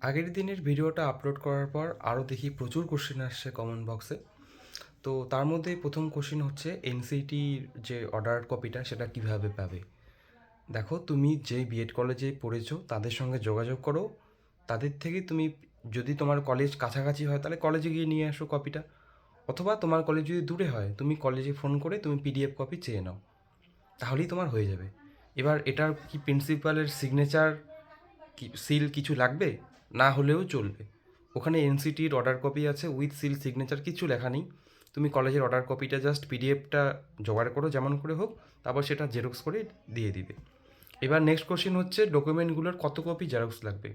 আগের দিনের ভিডিওটা আপলোড করার পর আরও দেখি প্রচুর কোশ্চেন আসছে কমেন্ট বক্সে। তো তার মধ্যে প্রথম কোশ্চেন হচ্ছে এনসিটির যে অর্ডার কপিটা সেটা কিভাবে পাবে। দেখো, তুমি যে বিএড কলেজে পড়েছো তাদের সঙ্গে যোগাযোগ করো। তাদের থেকে তুমি, যদি তোমার কলেজ কাছাকাছি হয় তাহলে কলেজে গিয়ে নিয়ে আসো কপিটা, অথবা তোমার কলেজ যদি দূরে হয় তুমি কলেজে ফোন করে তুমি পিডিএফ কপি চেয়ে নাও, তাহলেই তোমার হয়ে যাবে। এবার এটার কি প্রিন্সিপালের সিগনেচার কি সিল কিছু লাগবে? না হলেও চলবে। ওখানে এনসিটির অর্ডার কপি আছে, উইথ সিল সিগনেচার, কিছু লেখা নেই। তুমি কলেজের অর্ডার কপিটা জাস্ট পিডিএফটা জোগাড় করো যেমন করে হোক, তারপর সেটা জেরক্স করে দিয়ে দিবে। এবার নেক্সট কোশ্চেন হচ্ছে ডকুমেন্টগুলোর কত কপি জেরক্স লাগবে।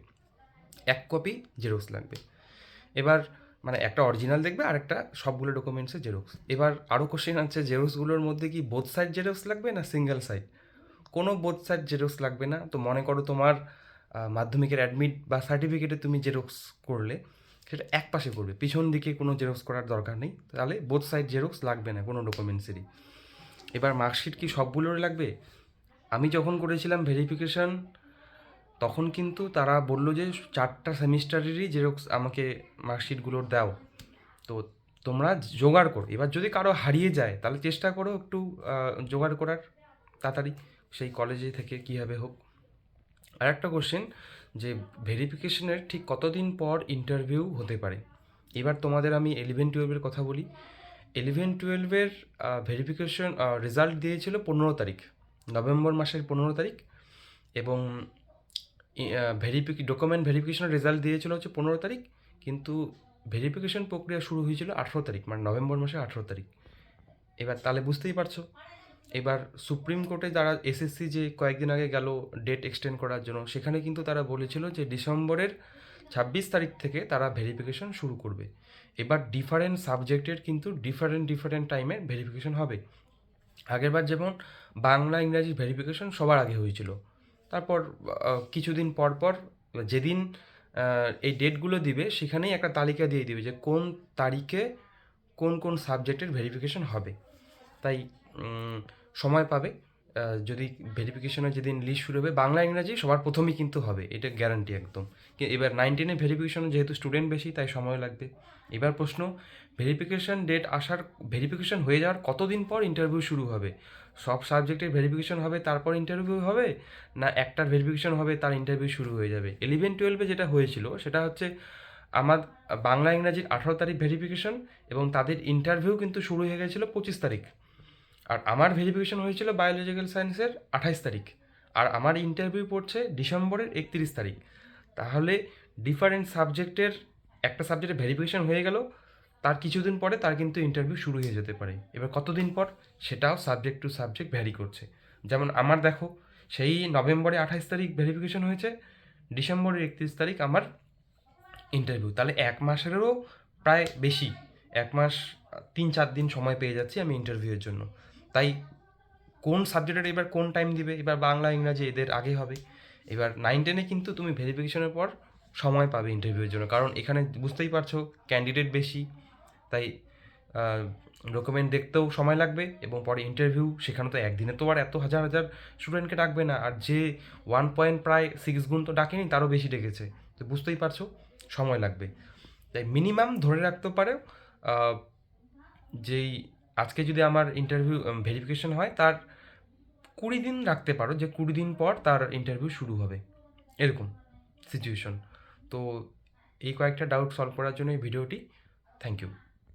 1 কপি জেরক্স লাগবে। এবার মানে একটা অরিজিনাল দেখবে আর একটা সবগুলো ডকুমেন্টসের জেরক্স। এবার আরও কোশ্চেন আছে, জেরক্সগুলোর মধ্যে কি বোথ সাইড জেরক্স লাগবে না সিঙ্গেল সাইড? কোনো বোথ সাইড জেরক্স লাগবে না। তো মনে করো তোমার মাধ্যমিকের অ্যাডমিট বা সার্টিফিকেটে তুমি জেরক্স করলে সেটা এক পাশে করবে, পিছন দিকে কোনো জেরক্স করার দরকার নেই, তাহলে বোথ সাইড জেরক্স লাগবে না কোনো ডকুমেন্টসেরই। এবার মার্কশিট কি সবগুলোর লাগবে? আমি যখন করেছিলাম ভেরিফিকেশান তখন কিন্তু তারা বললো যে 4টা সেমিস্টারেরই জেরক্স আমাকে মার্কশিটগুলোর দাও। তো তোমরা জোগাড় করো। এবার যদি কারো হারিয়ে যায় তাহলে চেষ্টা করো একটু জোগাড় করার তাড়াতাড়ি, সেই কলেজে থেকে কীভাবে হোক। আর একটা কোশ্চেন, যে ভেরিফিকেশনের ঠিক কতদিন পর ইন্টারভিউ হতে পারে। এবার তোমাদের আমি 11-12-এর কথা বলি। 11-12-এর ভেরিফিকেশন রেজাল্ট দিয়েছিল 15 তারিখ, নভেম্বর মাসের 15 তারিখ। এবং ডকুমেন্ট ভেরিফিকেশনের রেজাল্ট দিয়েছিল হচ্ছে 15 তারিখ, কিন্তু ভেরিফিকেশন প্রক্রিয়া শুরু হয়েছিল 18 তারিখ, মানে নভেম্বর মাসের 18 তারিখ। এবার তাহলে বুঝতেই পারছো। এবার সুপ্রিম কোর্টে যারা এসএসসি যে কয়েকদিন আগে গেল ডেট এক্সটেন্ড করার জন্য, সেখানে কিন্তু তারা বলেছিল যে ডিসেম্বরের 26 তারিখ থেকে তারা ভেরিফিকেশন শুরু করবে। এবার ডিফারেন্ট সাবজেক্টের কিন্তু ডিফারেন্ট টাইমে ভেরিফিকেশন হবে। আগেরবার যেমন বাংলা ইংরাজি ভেরিফিকেশন সবার আগে হয়েছিল, তারপর কিছুদিন পর পর যেদিন এই ডেটগুলো দিবে সেখানেই একটা তালিকা দিয়ে দিবে যে কোন তারিখে কোন কোন সাবজেক্টের ভেরিফিকেশন হবে। তাই সময় পাবে। যদি ভেরিফিকেশনের যেদিন লিস্ট শুরু হবে, বাংলা ইংরাজি সবার প্রথমেই কিন্তু হবে, এটা গ্যারান্টি একদম। এবার 9-10-এ ভেরিফিকেশনে যেহেতু স্টুডেন্ট বেশি তাই সময় লাগবে। এবার প্রশ্ন, ভেরিফিকেশন ডেট আসার, ভেরিফিকেশন হয়ে যাওয়ার কতদিন পর ইন্টারভিউ শুরু হবে? সব সাবজেক্টের ভেরিফিকেশন হবে তারপর ইন্টারভিউ হবে, না একটার ভেরিফিকেশন হবে তার ইন্টারভিউ শুরু হয়ে যাবে? 11-12-এ যেটা হয়েছিল সেটা হচ্ছে আমার বাংলা ইংরাজির 18 তারিখ ভেরিফিকেশন, এবং তাদের ইন্টারভিউ কিন্তু শুরু হয়ে গেছিলো 25 তারিখ। আর আমার ভেরিফিকেশন হয়েছিল বায়োলজিক্যাল সায়েন্সের 28 তারিখ, আর আমার ইন্টারভিউ পড়ছে ডিসেম্বরের 31 তারিখ। তাহলে ডিফারেন্ট সাবজেক্টের একটা সাবজেক্টের ভেরিফিকেশন হয়ে গেল, তার কিছুদিন পরে তার কিন্তু ইন্টারভিউ শুরু হয়ে যেতে পারে। এবার কতদিন পর সেটাও সাবজেক্ট টু সাবজেক্ট ভ্যারি করছে। যেমন আমার দেখো, সেই নভেম্বরে 28 তারিখ ভেরিফিকেশন হয়েছে, ডিসেম্বরের 31 তারিখ আমার ইন্টারভিউ। তাহলে 1 মাসেরও প্রায় বেশি, 1 মাস 3-4 দিন সময় পেয়ে যাচ্ছি আমি ইন্টারভিউয়ের জন্য। তাই কোন সাবজেক্টের এবার কোন টাইম দিবে, এবার বাংলা ইংরাজি এদের আগে হবে। এবার 9-10-এ কিন্তু তুমি ভেরিফিকেশনের পর সময় পাবে ইন্টারভিউয়ের জন্য, কারণ এখানে বুঝতেই পারছো ক্যান্ডিডেট বেশি, তাই ডকুমেন্ট দেখতেও সময় লাগবে, এবং পরে ইন্টারভিউ, সেখানে তো একদিনে তো আর এত হাজার হাজার স্টুডেন্টকে ডাকবে না, আর যে 1.6 গুণ তো ডাকেনি, তারও বেশি ডেকেছে। তো বুঝতেই পারছো সময় লাগবে। তাই মিনিমাম ধরে রাখতে পারে যেই আজকে যদি আমার ইন্টারভিউ ভেরিফিকেশন হয় তার 20 দিন রাখতে পারো, যে 20 দিন পর তার ইন্টারভিউ শুরু হবে, এরকম সিচুয়েশন। তো এই কয়েকটা ডাউট সলভ করার জন্য এই ভিডিওটি। Thank you.